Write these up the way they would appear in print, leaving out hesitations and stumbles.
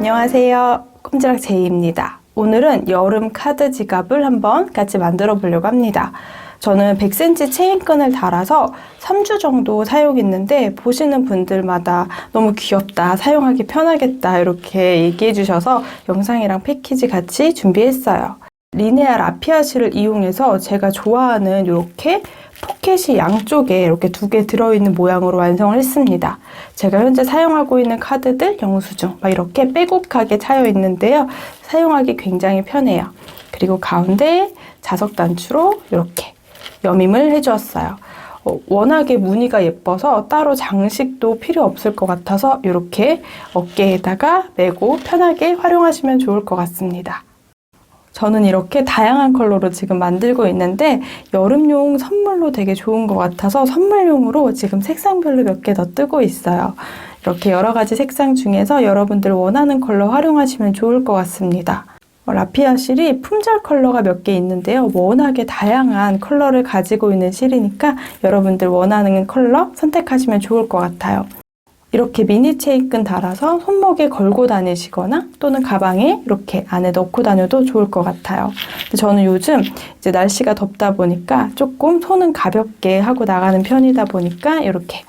안녕하세요. 꼼지락 제이입니다. 오늘은 여름 카드 지갑을 한번 같이 만들어 보려고 합니다. 저는 100cm 체인끈을 달아서 3주 정도 사용했는데 보시는 분들마다 너무 귀엽다, 사용하기 편하겠다 이렇게 얘기해 주셔서 영상이랑 패키지 같이 준비했어요. 리네아 라피아 실을 이용해서 제가 좋아하는 이렇게 포켓이 양쪽에 이렇게 2개 들어있는 모양으로 완성을 했습니다. 제가 현재 사용하고 있는 카드들 영수증 막 이렇게 빼곡하게 차여 있는데요. 사용하기 굉장히 편해요. 그리고 가운데 자석 단추로 이렇게 여밈을 해주었어요. 워낙에 무늬가 예뻐서 따로 장식도 필요 없을 것 같아서 이렇게 어깨에다가 메고 편하게 활용하시면 좋을 것 같습니다. 저는 이렇게 다양한 컬러로 지금 만들고 있는데 여름용 선물로 되게 좋은 것 같아서 선물용으로 지금 색상별로 몇 개 더 뜨고 있어요. 이렇게 여러 가지 색상 중에서 여러분들 원하는 컬러 활용하시면 좋을 것 같습니다. 라피아 실이 품절 컬러가 몇 개 있는데요. 워낙에 다양한 컬러를 가지고 있는 실이니까 여러분들 원하는 컬러 선택하시면 좋을 것 같아요. 이렇게 미니 체인끈 달아서 손목에 걸고 다니시거나 또는 가방에 이렇게 안에 넣고 다녀도 좋을 것 같아요. 근데 저는 요즘 이제 날씨가 덥다 보니까 조금 손은 가볍게 하고 나가는 편이다 보니까 이렇게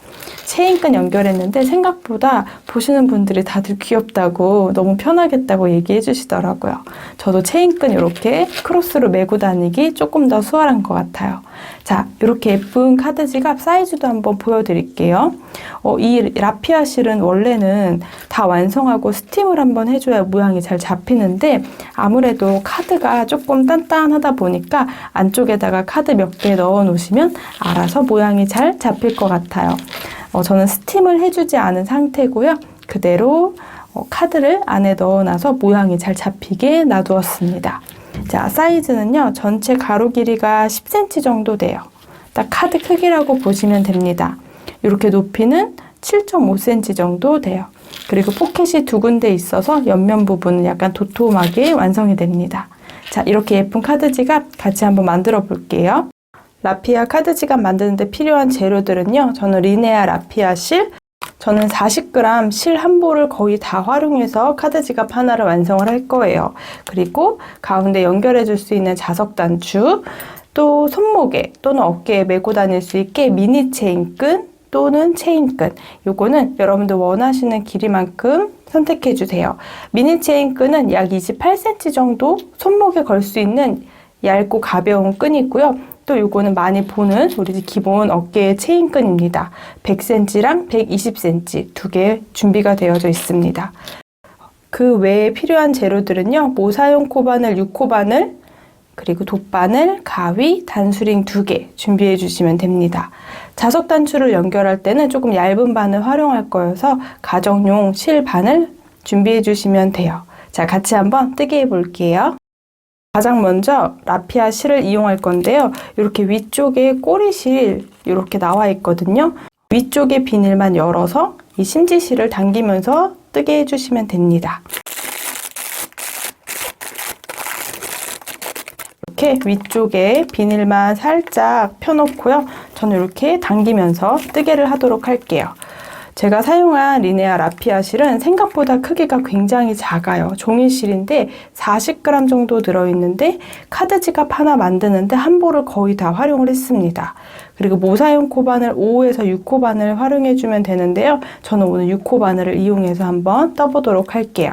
체인끈 연결했는데 생각보다 보시는 분들이 다들 귀엽다고 너무 편하겠다고 얘기해 주시더라고요. 저도 체인끈 이렇게 크로스로 메고 다니기 조금 더 수월한 것 같아요. 자, 이렇게 예쁜 카드 지갑 사이즈도 한번 보여드릴게요. 이 라피아 실은 원래는 다 완성하고 스팀을 한번 해줘야 모양이 잘 잡히는데 아무래도 카드가 조금 단단하다 보니까 안쪽에다가 카드 몇 개 넣어 놓으시면 알아서 모양이 잘 잡힐 것 같아요. 저는 스팀을 해주지 않은 상태고요. 그대로 카드를 안에 넣어놔서 모양이 잘 잡히게 놔두었습니다. 자, 사이즈는요. 전체 가로 길이가 10cm 정도 돼요. 딱 카드 크기라고 보시면 됩니다. 이렇게 높이는 7.5cm 정도 돼요. 그리고 포켓이 2군데 있어서 옆면 부분은 약간 도톰하게 완성이 됩니다. 자, 이렇게 예쁜 카드 지갑 같이 한번 만들어 볼게요. 라피아 카드 지갑 만드는데 필요한 재료들은요. 저는 리네아 라피아 실, 저는 40g 실 한 볼을 거의 다 활용해서 카드 지갑 하나를 완성을 할 거예요. 그리고 가운데 연결해 줄 수 있는 자석 단추, 또 손목에 또는 어깨에 메고 다닐 수 있게 미니 체인끈 또는 체인끈, 요거는 여러분들 원하시는 길이만큼 선택해 주세요. 미니 체인끈은 약 28cm 정도 손목에 걸 수 있는 얇고 가벼운 끈이고요. 또 요거는 많이 보는 우리 기본 어깨 체인끈입니다. 100cm랑 120cm 2개 준비가 되어져 있습니다. 그 외에 필요한 재료들은요. 모사용 코바늘 6코바늘, 그리고 돗바늘, 가위, 단수링 2개 준비해 주시면 됩니다. 자석 단추를 연결할 때는 조금 얇은 바늘 활용할 거여서 가정용 실 바늘 준비해 주시면 돼요. 자, 같이 한번 뜨게 해 볼게요. 가장 먼저 라피아 실을 이용할 건데요. 이렇게 위쪽에 꼬리실 이렇게 나와 있거든요. 위쪽에 비닐만 열어서 이 심지실을 당기면서 뜨게 해주시면 됩니다. 이렇게 위쪽에 비닐만 살짝 펴놓고요. 저는 이렇게 당기면서 뜨개를 하도록 할게요. 제가 사용한 리네아 라피아 실은 생각보다 크기가 굉장히 작아요. 종이실인데 40g 정도 들어있는데 카드 지갑 하나 만드는데 한 볼을 거의 다 활용을 했습니다. 그리고 모사용 코바늘 5에서 6코바늘 활용해주면 되는데요. 저는 오늘 6코바늘을 이용해서 한번 떠보도록 할게요.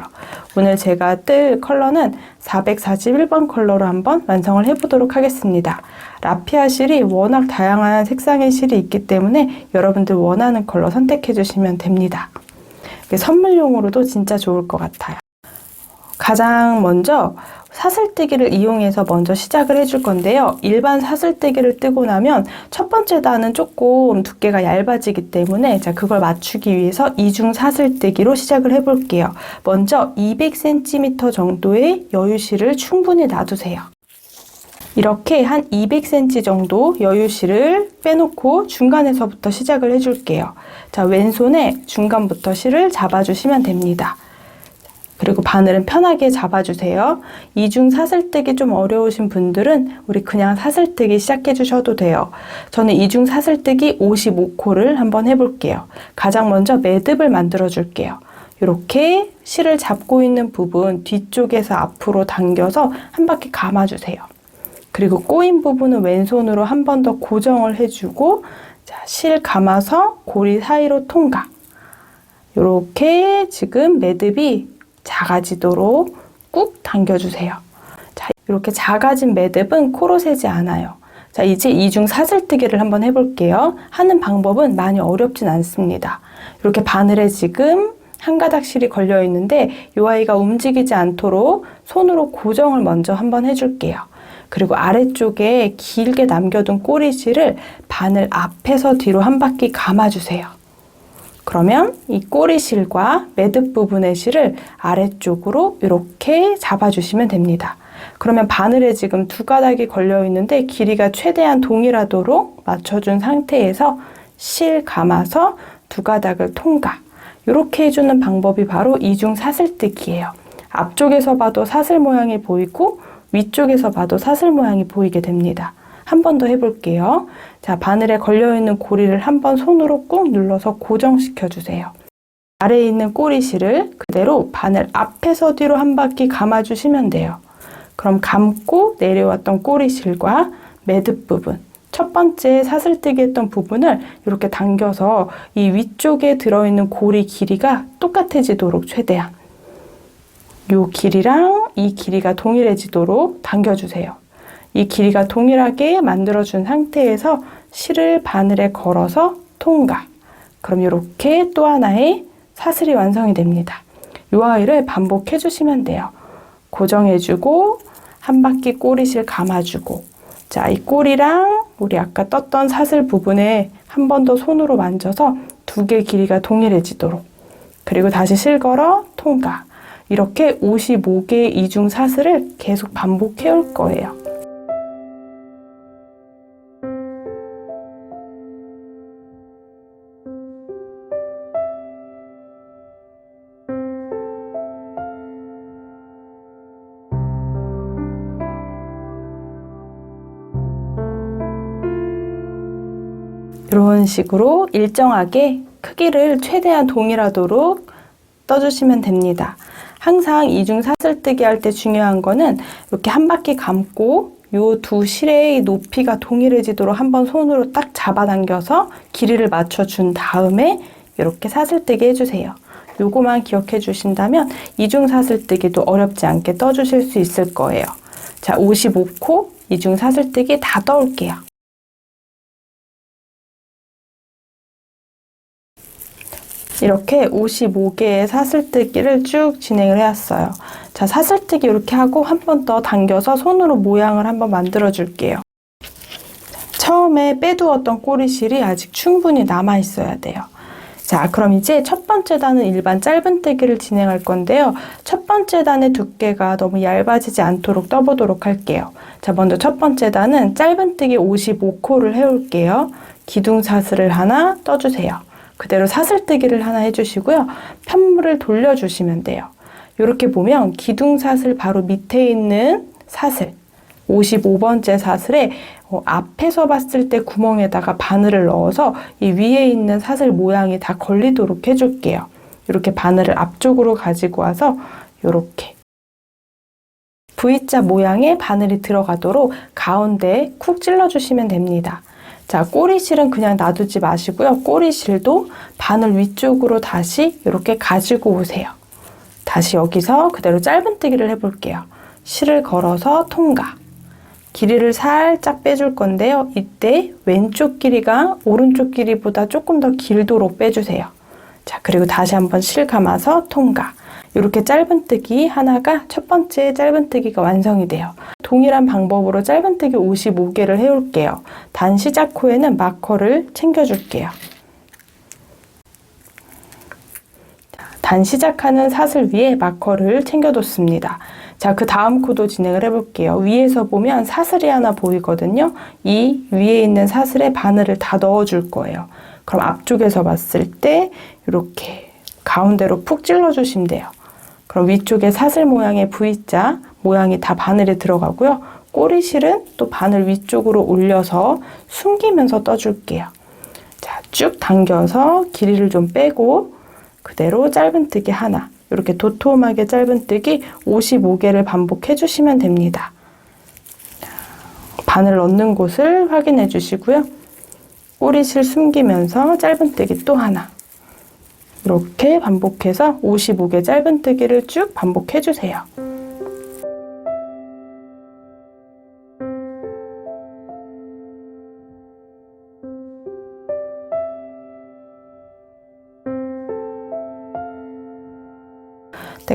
오늘 제가 뜰 컬러는 441번 컬러로 한번 완성을 해보도록 하겠습니다. 라피아 실이 워낙 다양한 색상의 실이 있기 때문에 여러분들 원하는 컬러 선택해 주시면 됩니다. 선물용으로도 진짜 좋을 것 같아요. 가장 먼저 사슬뜨기를 이용해서 먼저 시작을 해줄 건데요. 일반 사슬뜨기를 뜨고 나면 첫 번째 단은 조금 두께가 얇아지기 때문에 그걸 맞추기 위해서 이중 사슬뜨기로 시작을 해볼게요. 먼저 200cm 정도의 여유실을 충분히 놔두세요. 이렇게 한 200cm 정도 여유실을 빼놓고 중간에서부터 시작을 해줄게요. 자, 왼손에 중간부터 실을 잡아주시면 됩니다. 그리고 바늘은 편하게 잡아주세요. 이중 사슬뜨기 좀 어려우신 분들은 우리 그냥 사슬뜨기 시작해 주셔도 돼요. 저는 이중 사슬뜨기 55코를 한번 해볼게요. 가장 먼저 매듭을 만들어 줄게요. 이렇게 실을 잡고 있는 부분 뒤쪽에서 앞으로 당겨서 한 바퀴 감아주세요. 그리고 꼬인 부분은 왼손으로 한 번 더 고정을 해주고, 자, 실 감아서 고리 사이로 통과. 이렇게 지금 매듭이 작아지도록 꾹 당겨주세요. 자, 이렇게 작아진 매듭은 코로 세지 않아요. 자, 이제 이중 사슬뜨기를 한번 해볼게요. 하는 방법은 많이 어렵진 않습니다. 이렇게 바늘에 지금 한 가닥 실이 걸려 있는데 이 아이가 움직이지 않도록 손으로 고정을 먼저 한번 해줄게요. 그리고 아래쪽에 길게 남겨둔 꼬리실을 바늘 앞에서 뒤로 한 바퀴 감아주세요. 그러면 이 꼬리실과 매듭 부분의 실을 아래쪽으로 이렇게 잡아주시면 됩니다. 그러면 바늘에 지금 두 가닥이 걸려 있는데 길이가 최대한 동일하도록 맞춰준 상태에서 실 감아서 두 가닥을 통과. 이렇게 해주는 방법이 바로 이중 사슬뜨기예요. 앞쪽에서 봐도 사슬 모양이 보이고 위쪽에서 봐도 사슬 모양이 보이게 됩니다. 한 번 더 해볼게요. 자, 바늘에 걸려있는 고리를 한번 손으로 꾹 눌러서 고정시켜 주세요. 아래에 있는 꼬리실을 그대로 바늘 앞에서 뒤로 한 바퀴 감아주시면 돼요. 그럼 감고 내려왔던 꼬리실과 매듭 부분, 첫 번째 사슬뜨기 했던 부분을 이렇게 당겨서 이 위쪽에 들어있는 고리 길이가 똑같아지도록 최대한 이 길이랑 이 길이가 동일해지도록 당겨주세요. 이 길이가 동일하게 만들어준 상태에서 실을 바늘에 걸어서 통과. 그럼 이렇게 또 하나의 사슬이 완성이 됩니다. 이 아이를 반복해 주시면 돼요. 고정해주고 한 바퀴 꼬리실 감아주고, 자, 이 꼬리랑 우리 아까 떴던 사슬 부분에 한 번 더 손으로 만져서 두 개 길이가 동일해지도록, 그리고 다시 실 걸어 통과. 이렇게 55개의 이중 사슬을 계속 반복해 올 거예요. 이런 식으로 일정하게 크기를 최대한 동일하도록 떠주시면 됩니다. 항상 이중 사슬뜨기 할 때 중요한 거는 이렇게 한 바퀴 감고 이 두 실의 높이가 동일해지도록 한번 손으로 딱 잡아당겨서 길이를 맞춰준 다음에 이렇게 사슬뜨기 해주세요. 요거만 기억해 주신다면 이중 사슬뜨기도 어렵지 않게 떠주실 수 있을 거예요. 자, 55코 이중 사슬뜨기 다 떠올게요. 이렇게 55개의 사슬뜨기를 쭉 진행을 해왔어요. 자, 사슬뜨기 이렇게 하고 한 번 더 당겨서 손으로 모양을 한번 만들어 줄게요. 처음에 빼두었던 꼬리실이 아직 충분히 남아 있어야 돼요. 자, 그럼 이제 첫 번째 단은 일반 짧은뜨기를 진행할 건데요. 첫 번째 단의 두께가 너무 얇아지지 않도록 떠보도록 할게요. 자, 먼저 첫 번째 단은 짧은뜨기 55코를 해올게요. 기둥사슬을 하나 떠주세요. 그대로 사슬뜨기를 하나 해주시고요. 편물을 돌려주시면 돼요. 이렇게 보면 기둥사슬 바로 밑에 있는 사슬, 55번째 사슬에 앞에서 봤을 때 구멍에다가 바늘을 넣어서 이 위에 있는 사슬 모양이 다 걸리도록 해줄게요. 이렇게 바늘을 앞쪽으로 가지고 와서 이렇게 V자 모양의 바늘이 들어가도록 가운데에 쿡 찔러주시면 됩니다. 자, 꼬리실은 그냥 놔두지 마시고요. 꼬리실도 바늘 위쪽으로 다시 이렇게 가지고 오세요. 다시 여기서 그대로 짧은뜨기를 해볼게요. 실을 걸어서 통과. 길이를 살짝 빼줄 건데요. 이때 왼쪽 길이가 오른쪽 길이보다 조금 더 길도록 빼주세요. 자, 그리고 다시 한번 실 감아서 통과. 이렇게 짧은뜨기 하나가 첫 번째 짧은뜨기가 완성이 돼요. 동일한 방법으로 짧은뜨기 55개를 해올게요. 단 시작 코에는 마커를 챙겨줄게요. 단 시작하는 사슬 위에 마커를 챙겨뒀습니다. 자, 그 다음 코도 진행을 해볼게요. 위에서 보면 사슬이 하나 보이거든요. 이 위에 있는 사슬에 바늘을 다 넣어줄 거예요. 그럼 앞쪽에서 봤을 때 이렇게 가운데로 푹 찔러주시면 돼요. 그럼 위쪽에 사슬 모양의 V자 모양이 다 바늘에 들어가고요. 꼬리실은 또 바늘 위쪽으로 올려서 숨기면서 떠줄게요. 자, 쭉 당겨서 길이를 좀 빼고 그대로 짧은뜨기 하나, 이렇게 도톰하게 짧은뜨기 55개를 반복해 주시면 됩니다. 바늘 넣는 곳을 확인해 주시고요. 꼬리실 숨기면서 짧은뜨기 또 하나, 이렇게 반복해서 55개 짧은뜨기를 쭉 반복해 주세요.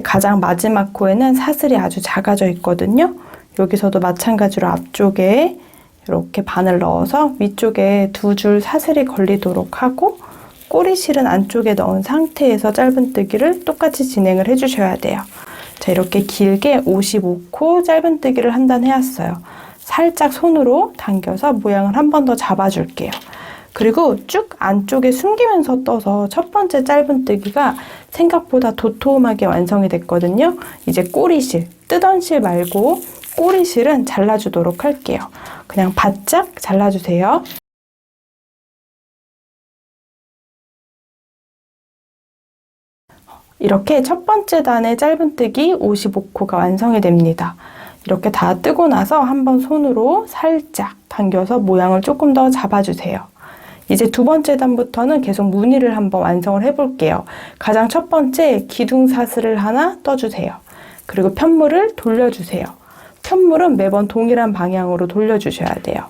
가장 마지막 코에는 사슬이 아주 작아져 있거든요. 여기서도 마찬가지로 앞쪽에 이렇게 바늘 넣어서 위쪽에 2줄 사슬이 걸리도록 하고 꼬리실은 안쪽에 넣은 상태에서 짧은뜨기를 똑같이 진행을 해주셔야 돼요. 자, 이렇게 길게 55코 짧은뜨기를 한 단 해왔어요. 살짝 손으로 당겨서 모양을 한 번 더 잡아줄게요. 그리고 쭉 안쪽에 숨기면서 떠서 첫 번째 짧은뜨기가 생각보다 도톰하게 완성이 됐거든요. 이제 꼬리실, 뜨던 실 말고 꼬리실은 잘라주도록 할게요. 그냥 바짝 잘라주세요. 이렇게 첫 번째 단의 짧은뜨기 55코가 완성이 됩니다. 이렇게 다 뜨고 나서 한번 손으로 살짝 당겨서 모양을 조금 더 잡아주세요. 이제 두 번째 단부터는 계속 무늬를 한번 완성을 해볼게요. 가장 첫 번째 기둥사슬을 하나 떠주세요. 그리고 편물을 돌려주세요. 편물은 매번 동일한 방향으로 돌려주셔야 돼요.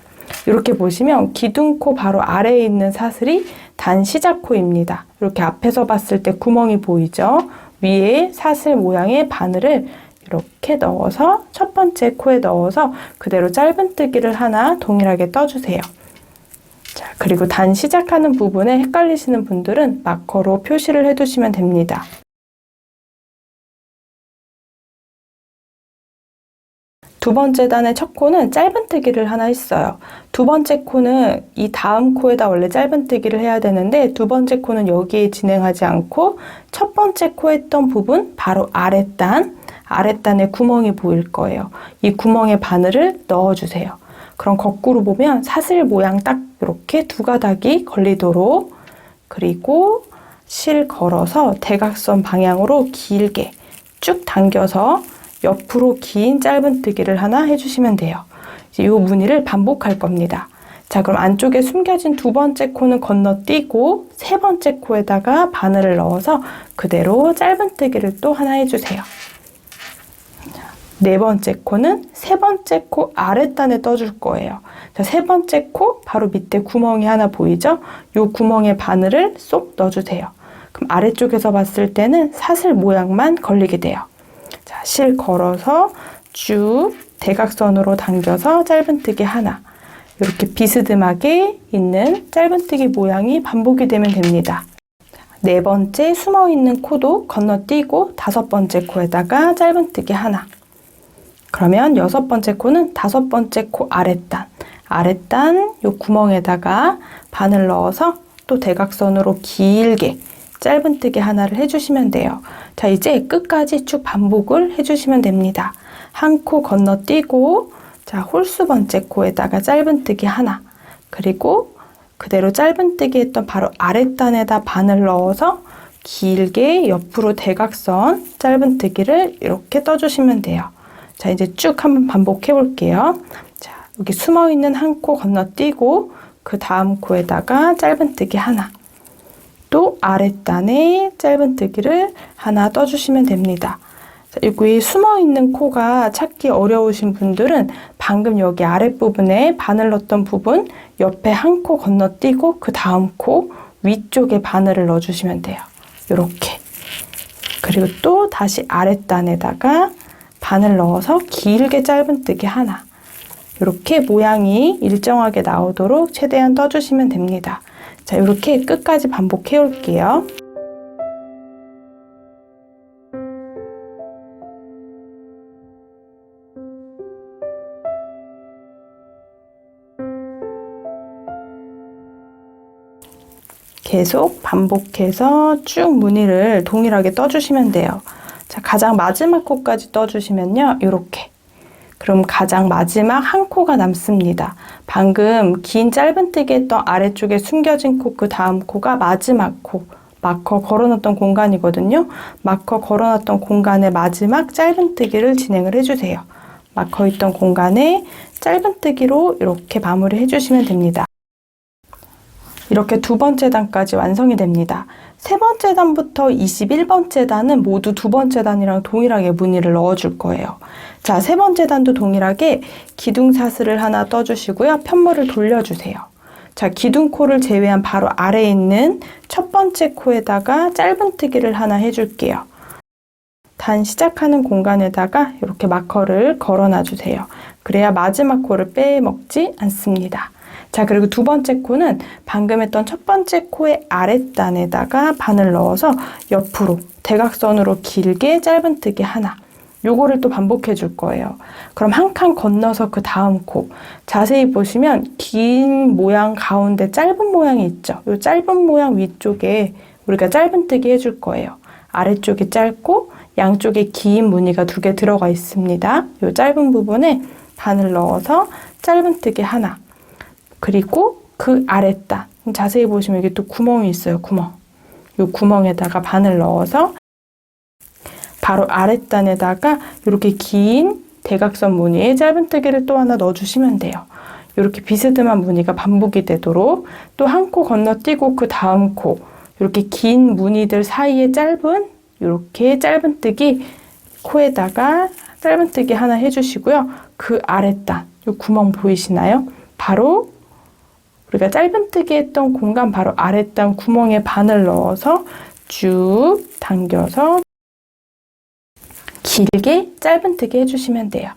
이렇게 보시면 기둥코 바로 아래에 있는 사슬이 단 시작코입니다. 이렇게 앞에서 봤을 때 구멍이 보이죠? 위에 사슬 모양의 바늘을 이렇게 넣어서 첫 번째 코에 넣어서 그대로 짧은뜨기를 하나 동일하게 떠주세요. 자, 그리고 단 시작하는 부분에 헷갈리시는 분들은 마커로 표시를 해두시면 됩니다. 두 번째 단의 첫 코는 짧은뜨기를 하나 했어요. 두 번째 코는 이 다음 코에다 원래 짧은뜨기를 해야 되는데 두 번째 코는 여기에 진행하지 않고 첫 번째 코 했던 부분 바로 아랫단에 구멍이 보일 거예요. 이 구멍에 바늘을 넣어주세요. 그럼 거꾸로 보면 사슬 모양 딱 이렇게 두 가닥이 걸리도록, 그리고 실 걸어서 대각선 방향으로 길게 쭉 당겨서 옆으로 긴 짧은뜨기를 하나 해주시면 돼요. 이제 이 무늬를 반복할 겁니다. 자, 그럼 안쪽에 숨겨진 두 번째 코는 건너뛰고 세 번째 코에다가 바늘을 넣어서 그대로 짧은뜨기를 또 하나 해주세요. 네 번째 코는 세 번째 코 아랫단에 떠줄 거예요. 자, 세 번째 코 바로 밑에 구멍이 하나 보이죠? 이 구멍에 바늘을 쏙 넣어주세요. 그럼 아래쪽에서 봤을 때는 사슬 모양만 걸리게 돼요. 자, 실 걸어서 쭉 대각선으로 당겨서 짧은뜨기 하나, 이렇게 비스듬하게 있는 짧은뜨기 모양이 반복이 되면 됩니다. 네 번째 숨어있는 코도 건너뛰고 다섯 번째 코에다가 짧은뜨기 하나, 그러면 여섯 번째 코는 다섯 번째 코 아랫단 요 구멍에다가 바늘 넣어서 또 대각선으로 길게 짧은뜨기 하나를 해주시면 돼요. 자, 이제 끝까지 쭉 반복을 해주시면 됩니다. 한 코 건너뛰고, 자, 홀수 번째 코에다가 짧은뜨기 하나, 그리고 그대로 짧은뜨기 했던 바로 아랫단에다 바늘 넣어서 길게 옆으로 대각선 짧은뜨기를 이렇게 떠주시면 돼요. 자, 이제 쭉 한번 반복해 볼게요. 자, 여기 숨어있는 한 코 건너뛰고 그 다음 코에다가 짧은뜨기 하나, 또 아랫단에 짧은뜨기를 하나 떠주시면 됩니다. 자, 여기 숨어있는 코가 찾기 어려우신 분들은 방금 여기 아랫부분에 바늘 넣었던 부분 옆에 한 코 건너뛰고 그 다음 코 위쪽에 바늘을 넣어주시면 돼요. 이렇게. 그리고 또 다시 아랫단에다가 바늘 넣어서 길게 짧은뜨기 하나, 이렇게 모양이 일정하게 나오도록 최대한 떠주시면 됩니다. 자, 이렇게 끝까지 반복해 올게요. 계속 반복해서 쭉 무늬를 동일하게 떠주시면 돼요. 자, 가장 마지막 코까지 떠주시면요, 이렇게. 그럼 가장 마지막 한 코가 남습니다. 방금 긴 짧은뜨기 했던 아래쪽에 숨겨진 코, 그 다음 코가 마지막 코, 마커 걸어놨던 공간이거든요. 마커 걸어놨던 공간의 마지막 짧은뜨기를 진행을 해주세요. 마커 있던 공간에 짧은뜨기로 이렇게 마무리 해주시면 됩니다. 이렇게 두 번째 단까지 완성이 됩니다. 세 번째 단부터 21번째 단은 모두 두 번째 단이랑 동일하게 무늬를 넣어줄 거예요. 자, 세 번째 단도 동일하게 기둥사슬을 하나 떠주시고요. 편물을 돌려주세요. 자, 기둥코를 제외한 바로 아래에 있는 첫 번째 코에다가 짧은뜨기를 하나 해줄게요. 단 시작하는 공간에다가 이렇게 마커를 걸어놔주세요. 그래야 마지막 코를 빼먹지 않습니다. 자, 그리고 두 번째 코는 방금 했던 첫 번째 코의 아랫단에다가 바늘 넣어서 옆으로 대각선으로 길게 짧은뜨기 하나. 요거를 또 반복해 줄 거예요. 그럼 한 칸 건너서 그 다음 코 자세히 보시면 긴 모양 가운데 짧은 모양이 있죠. 요 짧은 모양 위쪽에 우리가 짧은뜨기 해줄 거예요. 아래쪽이 짧고 양쪽에 긴 무늬가 두 개 들어가 있습니다. 요 짧은 부분에 바늘 넣어서 짧은뜨기 하나. 그리고 그 아랫단 자세히 보시면 여기 또 구멍이 있어요. 구멍. 요 구멍에다가 바늘 넣어서 바로 아랫단에다가 이렇게 긴 대각선 무늬에 짧은뜨기를 또 하나 넣어주시면 돼요. 이렇게 비스듬한 무늬가 반복이 되도록 또 한 코 건너뛰고 그 다음 코 이렇게 긴 무늬들 사이에 짧은 이렇게 짧은뜨기 코에다가 짧은뜨기 하나 해주시고요. 그 아랫단 이 구멍 보이시나요? 바로 우리가 짧은뜨기 했던 공간 바로 아랫단 구멍에 바늘 넣어서 쭉 당겨서 길게 짧은뜨기 해주시면 돼요.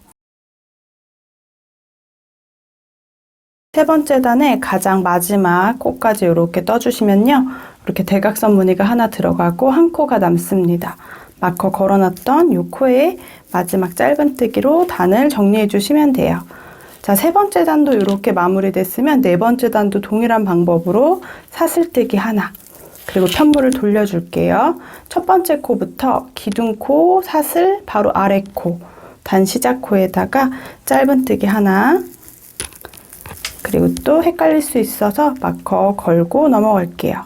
세 번째 단의 가장 마지막 코까지 이렇게 떠주시면요. 이렇게 대각선 무늬가 하나 들어가고 한 코가 남습니다. 마커 걸어놨던 이 코에 마지막 짧은뜨기로 단을 정리해 주시면 돼요. 자, 세 번째 단도 이렇게 마무리됐으면 네 번째 단도 동일한 방법으로 사슬뜨기 하나. 그리고 편물을 돌려줄게요. 첫 번째 코부터 기둥코, 사슬, 바로 아래 코, 단 시작 코에다가 짧은뜨기 하나. 그리고 또 헷갈릴 수 있어서 마커 걸고 넘어갈게요.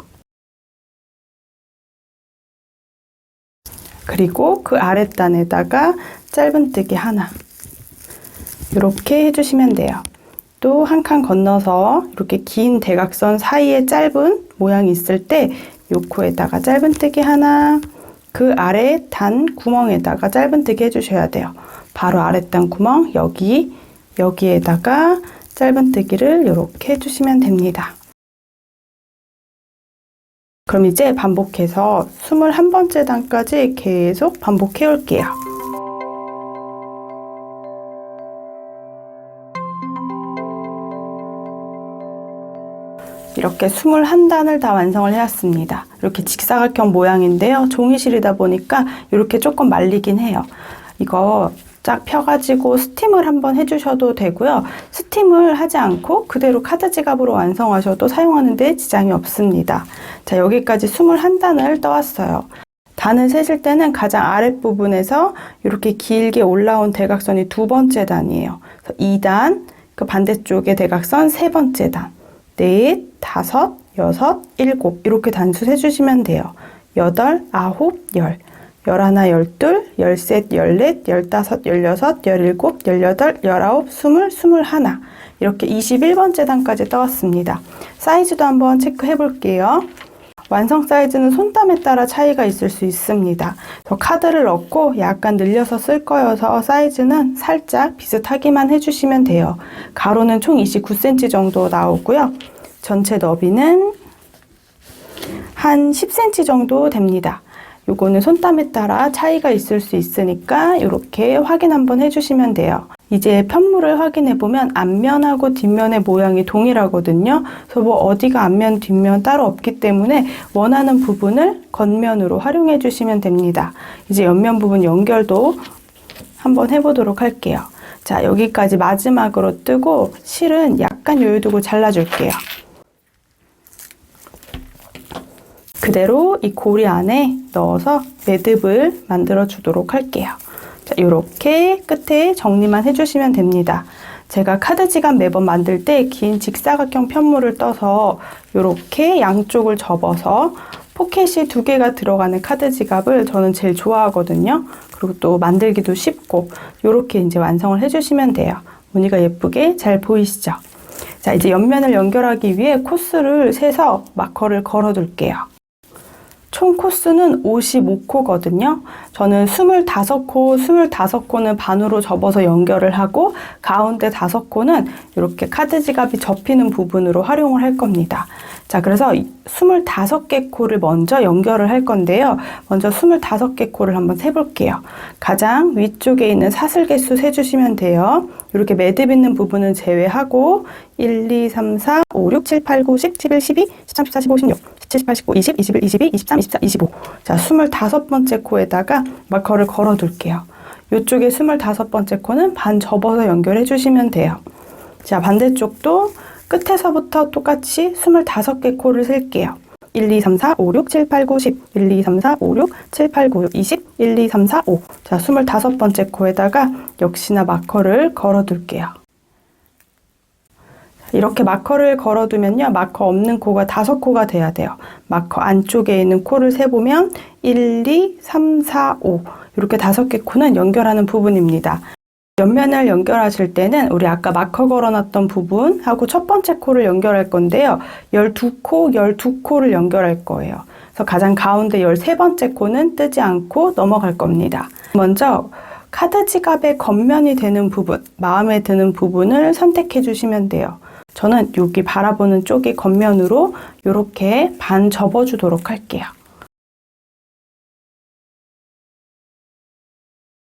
그리고 그 아랫단에다가 짧은뜨기 하나. 이렇게 해주시면 돼요. 또 한 칸 건너서 이렇게 긴 대각선 사이에 짧은 모양이 있을 때 요 코에다가 짧은뜨기 하나, 그 아래 단 구멍에다가 짧은뜨기 해주셔야 돼요. 바로 아랫단 구멍 여기에다가 짧은뜨기를 이렇게 해주시면 됩니다. 그럼 이제 반복해서 21번째 단까지 계속 반복해 올게요. 이렇게 21단을 다 완성을 해왔습니다. 이렇게 직사각형 모양인데요. 종이실이다 보니까 이렇게 조금 말리긴 해요. 이거 쫙 펴가지고 스팀을 한번 해주셔도 되고요. 스팀을 하지 않고 그대로 카드 지갑으로 완성하셔도 사용하는데 지장이 없습니다. 자, 여기까지 21단을 떠왔어요. 단을 세실 때는 가장 아랫부분에서 이렇게 길게 올라온 대각선이 두 번째 단이에요. 2단, 그 반대쪽의 대각선 세 번째 단. 넷, 다섯, 여섯, 일곱 이렇게 단수 세주시면 돼요. 여덟, 아홉, 열, 열하나, 열둘, 열셋, 열넷, 열다섯, 열여섯, 열일곱, 열여덟, 열아홉, 스물, 스물하나 이렇게 21번째 단까지 떠왔습니다. 사이즈도 한번 체크해 볼게요. 완성 사이즈는 손땀에 따라 차이가 있을 수 있습니다. 저 카드를 넣고 약간 늘려서 쓸 거여서 사이즈는 살짝 비슷하기만 해주시면 돼요. 가로는 총 29cm 정도 나오고요. 전체 너비는 한 10cm 정도 됩니다. 요거는 손땀에 따라 차이가 있을 수 있으니까 이렇게 확인 한번 해주시면 돼요. 이제 편물을 확인해 보면 앞면하고 뒷면의 모양이 동일하거든요. 그래서 뭐 어디가 앞면, 뒷면 따로 없기 때문에 원하는 부분을 겉면으로 활용해 주시면 됩니다. 이제 옆면 부분 연결도 한번 해보도록 할게요. 자, 여기까지 마지막으로 뜨고 실은 약간 여유 두고 잘라줄게요. 그대로 이 고리 안에 넣어서 매듭을 만들어 주도록 할게요. 자, 이렇게 끝에 정리만 해주시면 됩니다. 제가 카드 지갑 매번 만들 때 긴 직사각형 편물을 떠서 이렇게 양쪽을 접어서 포켓이 2개가 들어가는 카드 지갑을 저는 제일 좋아하거든요. 그리고 또 만들기도 쉽고 이렇게 이제 완성을 해주시면 돼요. 무늬가 예쁘게 잘 보이시죠? 자, 이제 옆면을 연결하기 위해 코스를 세서 마커를 걸어둘게요. 총 코스는 55코거든요. 저는 25코, 25코는 반으로 접어서 연결을 하고 가운데 5코는 이렇게 카드 지갑이 접히는 부분으로 활용을 할 겁니다. 자, 그래서 25개 코를 먼저 연결을 할 건데요. 먼저 25개 코를 한번 세볼게요. 가장 위쪽에 있는 사슬 개수 세주시면 돼요. 이렇게 매듭 있는 부분은 제외하고 1, 2, 3, 4, 5, 6, 7, 8, 9, 10, 11, 12, 13, 14, 15, 16, 17, 18, 19, 20, 21, 22, 23, 24, 25. 자, 25번째 코에다가 마커를 걸어둘게요. 이쪽에 25번째 코는 반 접어서 연결해 주시면 돼요. 자, 반대쪽도 끝에서부터 똑같이 25개 코를 셀게요. 1, 2, 3, 4, 5, 6, 7, 8, 9, 10. 1, 2, 3, 4, 5, 6, 7, 8, 9, 20. 1, 2, 3, 4, 5. 자, 25번째 코에다가 역시나 마커를 걸어둘게요. 이렇게 마커를 걸어두면요. 마커 없는 코가 5코가 돼야 돼요. 마커 안쪽에 있는 코를 세보면 1, 2, 3, 4, 5. 이렇게 5개 코는 연결하는 부분입니다. 옆면을 연결하실 때는 우리 아까 마커 걸어놨던 부분하고 첫 번째 코를 연결할 건데요. 12코, 12코를 연결할 거예요. 그래서 가장 가운데 13번째 코는 뜨지 않고 넘어갈 겁니다. 먼저 카드 지갑의 겉면이 되는 부분, 마음에 드는 부분을 선택해 주시면 돼요. 저는 여기 바라보는 쪽이 겉면으로 이렇게 반 접어주도록 할게요.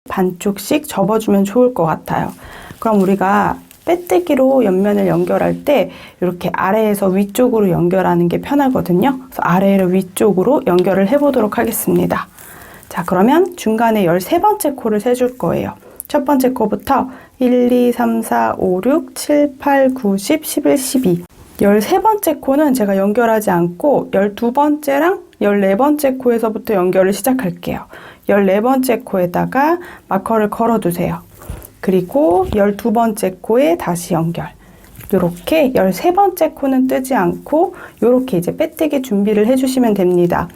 반쪽씩 접어주면 좋을 것 같아요. 그럼 우리가 빼뜨기로 옆면을 연결할 때 이렇게 아래에서 위쪽으로 연결하는 게 편하거든요. 그래서 아래로 위쪽으로 연결을 해보도록 하겠습니다. 자, 그러면 중간에 13번째 코를 세줄 거예요. 첫 번째 코부터 1, 2, 3, 4, 5, 6, 7, 8, 9, 10, 11, 12. 13번째 코는 제가 연결하지 않고 12번째랑 14번째 코에서부터 연결을 시작할게요. 14번째 코에다가 마커를 걸어두세요. 그리고 12번째 코에 다시 연결. 이렇게 13번째 코는 뜨지 않고 이렇게 이제 빼뜨기 준비를 해주시면 됩니다.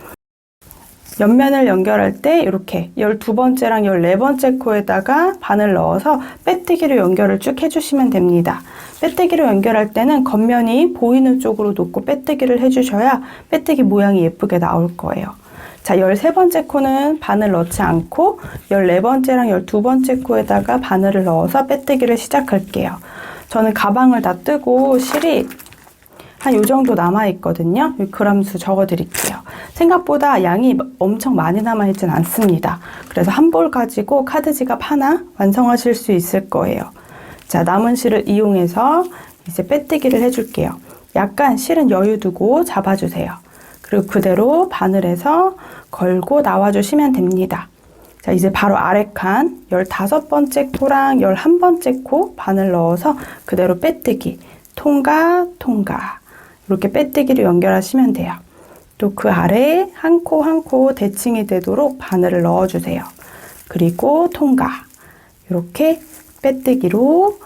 옆면을 연결할 때 이렇게 12번째랑 14번째 코에다가 바늘 넣어서 빼뜨기로 연결을 쭉 해주시면 됩니다. 빼뜨기로 연결할 때는 겉면이 보이는 쪽으로 놓고 빼뜨기를 해주셔야 빼뜨기 모양이 예쁘게 나올 거예요. 자, 13번째 코는 바늘 넣지 않고 14번째랑 12번째 코에다가 바늘을 넣어서 빼뜨기를 시작할게요. 저는 가방을 다 뜨고 실이 한 요 정도 남아있거든요. 그람수 적어드릴게요. 생각보다 양이 엄청 많이 남아있진 않습니다. 그래서 한 볼 가지고 카드 지갑 하나 완성하실 수 있을 거예요. 자, 남은 실을 이용해서 이제 빼뜨기를 해줄게요. 약간 실은 여유 두고 잡아주세요. 그리고 그대로 바늘에서 걸고 나와주시면 됩니다. 자, 이제 바로 아래 칸 15번째 코랑 11번째 코 바늘 넣어서 그대로 빼뜨기 통과 통과 이렇게 빼뜨기로 연결하시면 돼요. 또 그 아래에 한 코 한 코 대칭이 되도록 바늘을 넣어주세요. 그리고 통과 이렇게 빼뜨기로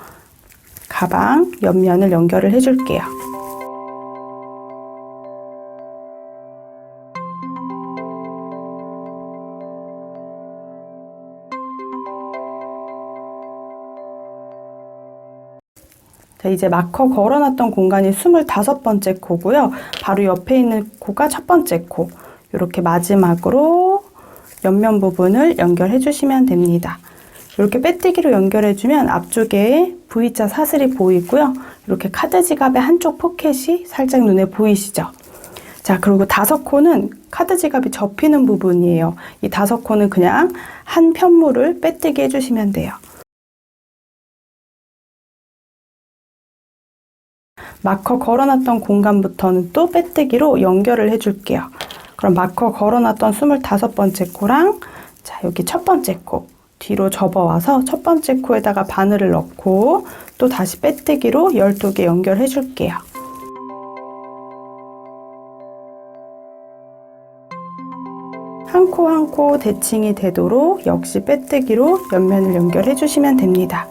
가방 옆면을 연결을 해줄게요. 자, 이제 마커 걸어놨던 공간이 25번째 코고요. 바로 옆에 있는 코가 첫 번째 코. 이렇게 마지막으로 옆면 부분을 연결해 주시면 됩니다. 이렇게 빼뜨기로 연결해주면 앞쪽에 V자 사슬이 보이고요. 이렇게 카드 지갑의 한쪽 포켓이 살짝 눈에 보이시죠? 자, 그리고 5코는 카드 지갑이 접히는 부분이에요. 이 5코는 그냥 한 편물을 빼뜨기 해주시면 돼요. 마커 걸어놨던 공간부터는 또 빼뜨기로 연결을 해줄게요. 그럼 마커 걸어놨던 25번째 코랑 자, 여기 첫 번째 코 뒤로 접어와서 첫 번째 코에다가 바늘을 넣고 또 다시 빼뜨기로 12개 연결해 줄게요. 한 코 한 코 대칭이 되도록 역시 빼뜨기로 옆면을 연결해 주시면 됩니다.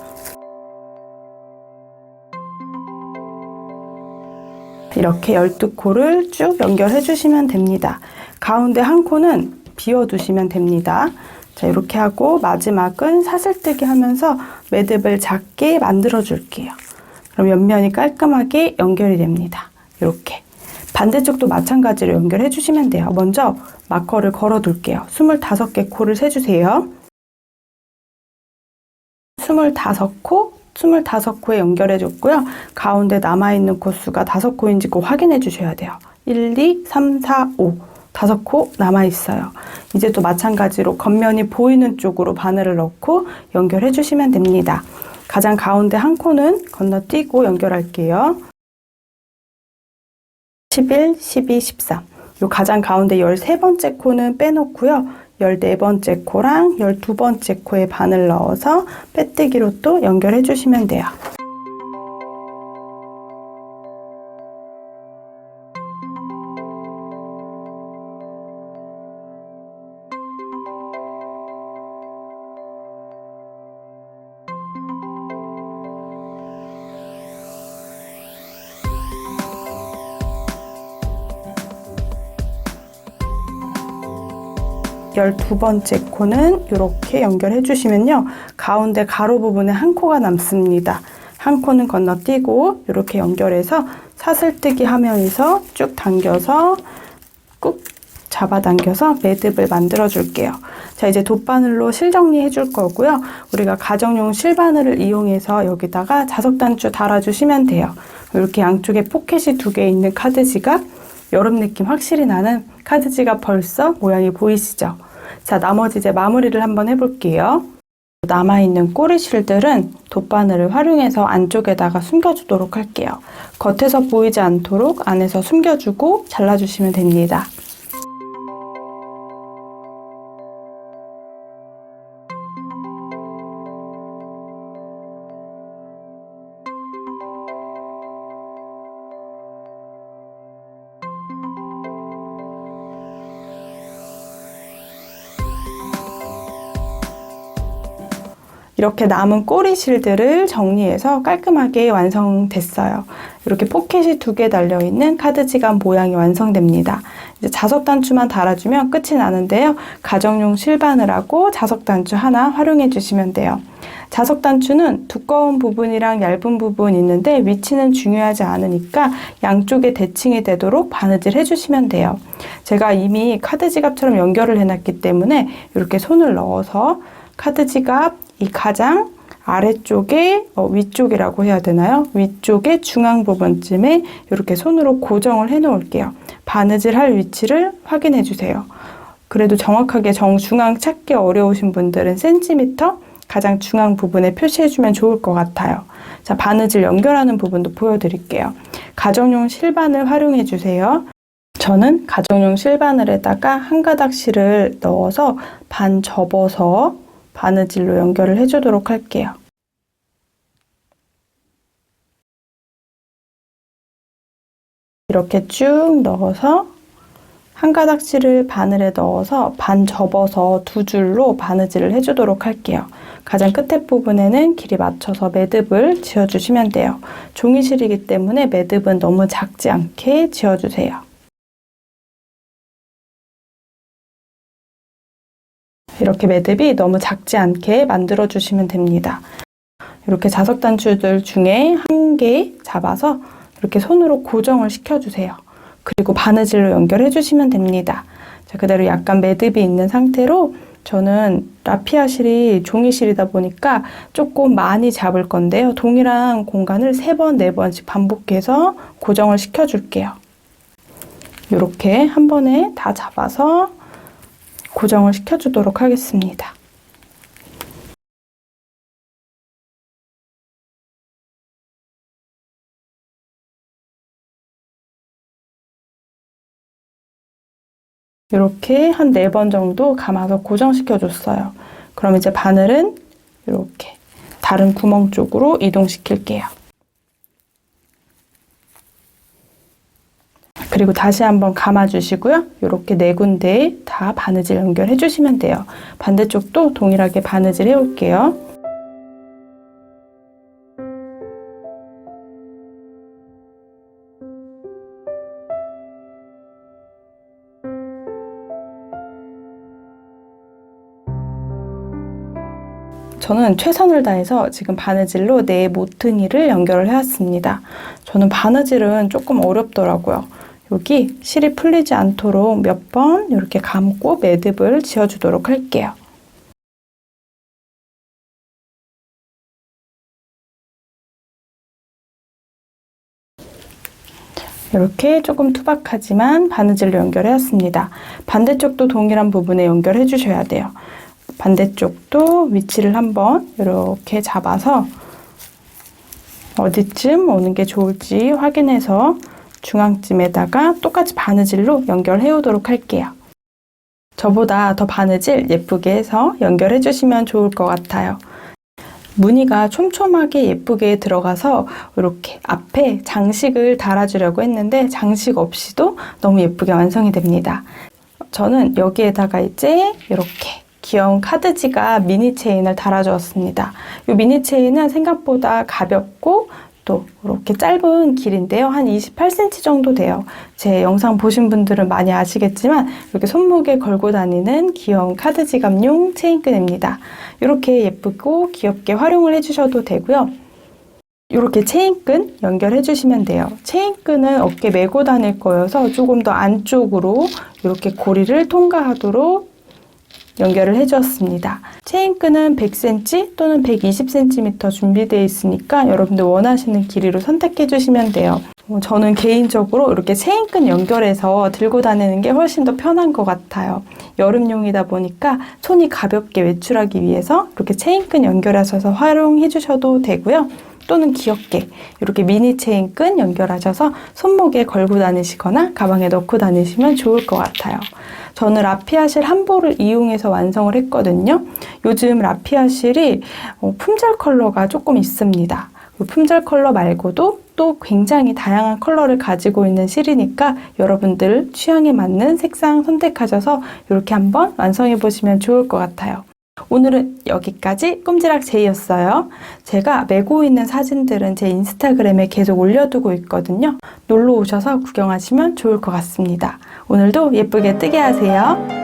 이렇게 12코를 쭉 연결해 주시면 됩니다. 가운데 한 코는 비워두시면 됩니다. 자, 이렇게 하고 마지막은 사슬뜨기 하면서 매듭을 작게 만들어 줄게요. 그럼 옆면이 깔끔하게 연결이 됩니다. 이렇게. 반대쪽도 마찬가지로 연결해 주시면 돼요. 먼저 마커를 걸어 둘게요. 25개 코를 세주세요. 25코, 25코에 연결해 줬고요. 가운데 남아있는 코수가 5코인지 꼭 확인해 주셔야 돼요. 1, 2, 3, 4, 5. 5코 남아있어요. 이제 또 마찬가지로 겉면이 보이는 쪽으로 바늘을 넣고 연결해 주시면 됩니다. 가장 가운데 한 코는 건너뛰고 연결할게요. 11, 12, 13. 요 가장 가운데 13번째 코는 빼놓고요. 14번째 코랑 12번째 코에 바늘 넣어서 빼뜨기로 또 연결해 주시면 돼요. 열두 번째 코는 이렇게 연결해 주시면요. 가운데 가로 부분에 한 코가 남습니다. 한 코는 건너뛰고 이렇게 연결해서 사슬뜨기 하면서 쭉 당겨서 꾹 잡아당겨서 매듭을 만들어 줄게요. 자, 이제 돗바늘로 실 정리해 줄 거고요. 우리가 가정용 실바늘을 이용해서 여기다가 자석단추 달아주시면 돼요. 이렇게 양쪽에 포켓이 2개 있는 카드 지갑, 여름 느낌 확실히 나는 카드 지갑 벌써 모양이 보이시죠? 자, 나머지 이제 마무리를 한번 해볼게요. 남아있는 꼬리 실들은 돗바늘을 활용해서 안쪽에다가 숨겨주도록 할게요. 겉에서 보이지 않도록 안에서 숨겨주고 잘라주시면 됩니다. 이렇게 남은 꼬리 실들을 정리해서 깔끔하게 완성됐어요. 이렇게 포켓이 2개 달려있는 카드 지갑 모양이 완성됩니다. 이제 자석 단추만 달아주면 끝이 나는데요. 가정용 실바늘하고 자석 단추 하나 활용해 주시면 돼요. 자석 단추는 두꺼운 부분이랑 얇은 부분이 있는데 위치는 중요하지 않으니까 양쪽에 대칭이 되도록 바느질 해주시면 돼요. 제가 이미 카드 지갑처럼 연결을 해놨기 때문에 이렇게 손을 넣어서 카드 지갑 이 가장 아래쪽에 위쪽이라고 해야 되나요? 위쪽의 중앙 부분쯤에 이렇게 손으로 고정을 해 놓을게요. 바느질 할 위치를 확인해 주세요. 그래도 정확하게 정중앙 찾기 어려우신 분들은 센티미터 가장 중앙 부분에 표시해 주면 좋을 것 같아요. 자, 바느질 연결하는 부분도 보여드릴게요. 가정용 실바늘 활용해 주세요. 저는 가정용 실바늘에다가 한 가닥 실을 넣어서 반 접어서 바느질로 연결을 해주도록 할게요. 이렇게 쭉 넣어서 한 가닥 실을 바늘에 넣어서 반 접어서 2줄로 바느질을 해주도록 할게요. 가장 끝에 부분에는 길이 맞춰서 매듭을 지어주시면 돼요. 종이실이기 때문에 매듭은 너무 작지 않게 지어주세요. 이렇게 매듭이 너무 작지 않게 만들어 주시면 됩니다. 이렇게 자석 단추들 중에 한 개 잡아서 이렇게 손으로 고정을 시켜주세요. 그리고 바느질로 연결해 주시면 됩니다. 자, 그대로 약간 매듭이 있는 상태로 저는 라피아 실이 종이실이다 보니까 조금 많이 잡을 건데요. 동일한 공간을 3번, 4번씩 반복해서 고정을 시켜줄게요. 이렇게 한 번에 다 잡아서 고정을 시켜주도록 하겠습니다. 이렇게 한 4번 정도 감아서 고정시켜줬어요. 그럼 이제 바늘은 이렇게 다른 구멍 쪽으로 이동시킬게요. 그리고 다시 한번 감아주시고요. 이렇게 4군데에 다 바느질 연결해 주시면 돼요. 반대쪽도 동일하게 바느질 해올게요. 저는 최선을 다해서 지금 바느질로 내 모퉁이를 연결을 해왔습니다. 저는 바느질은 조금 어렵더라고요. 여기 실이 풀리지 않도록 몇 번 이렇게 감고 매듭을 지어주도록 할게요. 이렇게 조금 투박하지만 바느질로 연결해왔습니다. 반대쪽도 동일한 부분에 연결해 주셔야 돼요. 반대쪽도 위치를 한번 이렇게 잡아서 어디쯤 오는 게 좋을지 확인해서 중앙쯤에다가 똑같이 바느질로 연결해 오도록 할게요. 저보다 더 바느질 예쁘게 해서 연결해 주시면 좋을 것 같아요. 무늬가 촘촘하게 예쁘게 들어가서 이렇게 앞에 장식을 달아주려고 했는데 장식 없이도 너무 예쁘게 완성이 됩니다. 저는 여기에다가 이제 이렇게 귀여운 카드 지갑 미니 체인을 달아주었습니다. 이 미니 체인은 생각보다 가볍고 또 이렇게 짧은 길인데요. 한 28cm 정도 돼요. 제 영상 보신 분들은 많이 아시겠지만 이렇게 손목에 걸고 다니는 귀여운 카드 지갑용 체인끈입니다. 이렇게 예쁘고 귀엽게 활용을 해주셔도 되고요. 이렇게 체인끈 연결해 주시면 돼요. 체인끈은 어깨 메고 다닐 거여서 조금 더 안쪽으로 이렇게 고리를 통과하도록 연결을 해주었습니다. 체인끈은 100cm 또는 120cm 준비되어 있으니까 여러분들 원하시는 길이로 선택해 주시면 돼요. 저는 개인적으로 이렇게 체인끈 연결해서 들고 다니는 게 훨씬 더 편한 것 같아요. 여름용이다 보니까 손이 가볍게 외출하기 위해서 이렇게 체인끈 연결하셔서 활용해 주셔도 되고요. 또는 귀엽게 이렇게 미니 체인끈 연결하셔서 손목에 걸고 다니시거나 가방에 넣고 다니시면 좋을 것 같아요. 저는 라피아실 한 볼을 이용해서 완성을 했거든요. 요즘 라피아실이 품절 컬러가 조금 있습니다. 품절 컬러 말고도 또 굉장히 다양한 컬러를 가지고 있는 실이니까 여러분들 취향에 맞는 색상 선택하셔서 이렇게 한번 완성해 보시면 좋을 것 같아요. 오늘은 여기까지 꼼지락 제이였어요. 제가 메고 있는 사진들은 제 인스타그램에 계속 올려두고 있거든요. 놀러 오셔서 구경하시면 좋을 것 같습니다. 오늘도 예쁘게 뜨게 하세요.